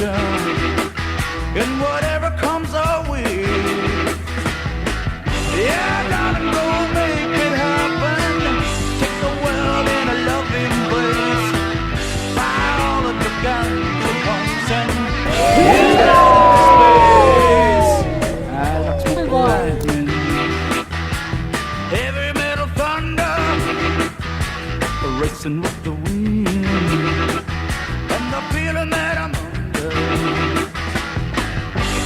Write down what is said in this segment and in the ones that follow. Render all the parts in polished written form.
adventure and whatever comes our way. Yeah, darling, go make it happen. Take the world in a loving embrace. Fire all of the guns at once and space. I like to lightning. Heavy metal thunder racing with the wind, and the feeling that I'm under.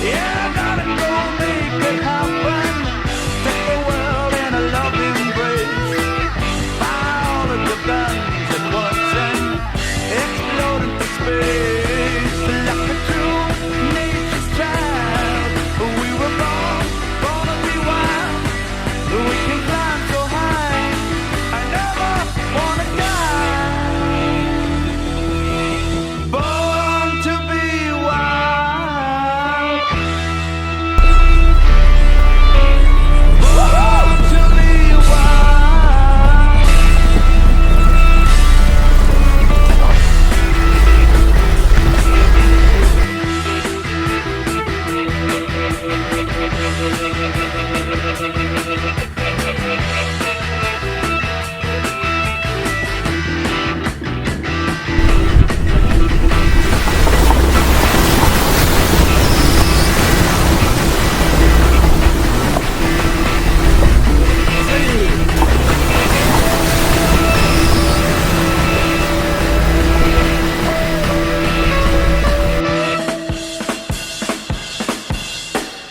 Yeah, darling, go make it happen. Take the world in a loving embrace. Fire all of the guns at once and explode into space. Like a true nature's child, we were born to be wild. We can climb so high, I never wanna die. Born to be wild. Born to be wild.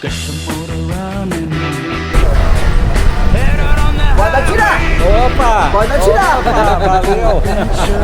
Get some motor running. Head out on that Pode atirar! highway. Opa! Pode atirar! Opa, valeu! Adventure